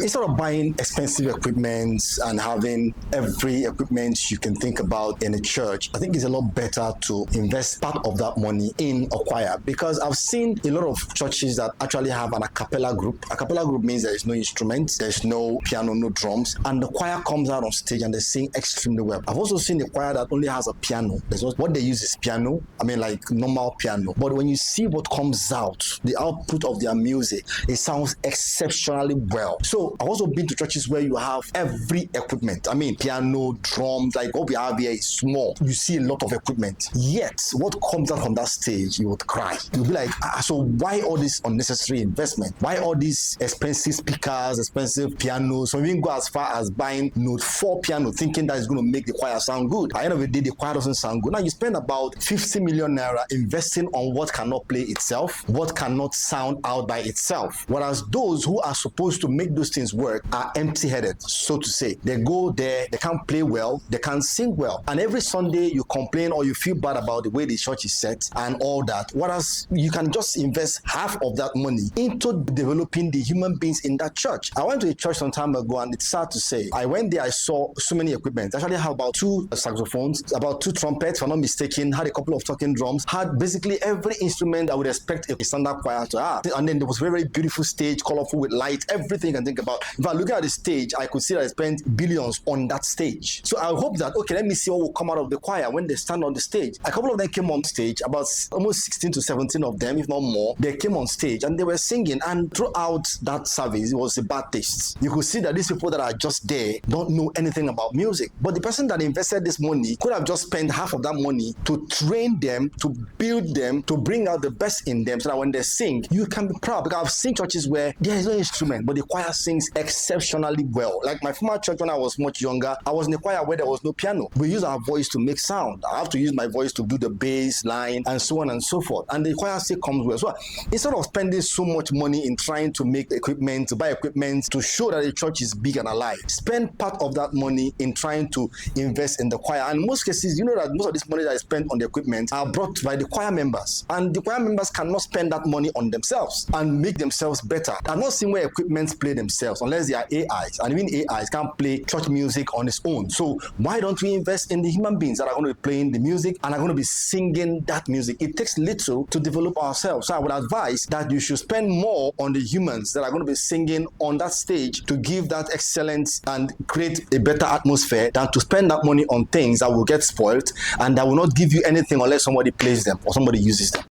instead of buying expensive equipment and having every equipment you can think about in a church, I think it's a lot better to invest part of that money in a choir, because I've seen a lot of churches that actually have an a cappella group. A cappella group means there is no instruments, there's no piano, no drums, and the choir comes out on stage and they sing extremely well. I've also seen a choir that only has a piano. What they use is piano, like normal piano. But when you see what comes out, the output of their music, it sounds exceptionally well. So I've also been to churches where you have every equipment. Piano, drums, like what we have here is small. You see a lot of equipment. Yet, what comes out from that stage, you would cry. You'll be like, so why all this unnecessary investment? Why all these expensive speakers, expensive pianos? Some even go as far as buying Note 4 piano, thinking that it's going to make the choir sound good. At the end of the day, the choir doesn't sound good. Now you spend about 50 million naira investing on what cannot play itself, what cannot sound out by itself. Whereas those who are supposed to make those things work are empty-headed, so to say. They go there, they can't play well, they can't sing well. And every Sunday you complain or you feel bad about the way the church is set and all that. Whereas you can just invest half of that money into developing the human beings in that church. I went to a church some time ago, and it's sad to say, I went there, I saw so many equipment. Actually, I had about 2 saxophones, about 2 trumpets, if I'm not mistaken, had a couple of talking drums, had basically every instrument I would expect a standard choir to have. And then there was a very, very beautiful stage, colorful with lights, everything you can think about. If I look at the stage, I could see that I spent billions on that stage. So I hope that, okay, let me see what will come out of the choir when they stand on the stage. A couple of them came on stage, about almost 16 to 17 of them, if not more. They came on stage and they were singing, and throughout that service, it was a bad taste. You could see that these people that are just there don't know anything about music. But the person that invested this money could have just spent half of that money to train them, to build them, to bring out the best in them, so that when they sing, you can be proud. Because I've seen churches where there is no instrument, but the choir sings exceptionally well. Like my former church when I was much younger, I was in a choir where there was no piano. We use our voice to make sound. I have to use my voice to do the bass line and so on and so forth. And the choir still comes well. So instead of spending so much money in trying to make equipment, to buy equipment, to show that the church is big and alive, spend part of that money in trying to invest in the choir. And in most cases, you know that most of this money that is spent on the equipment are brought by the choir members. And the choir members cannot spend that money on themselves and make themselves better. I've not seen where equipment play themselves unless they are AIs. And even AIs can't play church music on its own. So why don't we invest in the human beings that are going to be playing the music and are going to be singing that music? It takes little to develop ourselves. So I would advise that you should spend more on the humans that are going to be singing on that stage to give that excellence and create a better atmosphere, than to spend that money on things that will get spoiled and that will not give you anything unless somebody plays them or somebody uses them.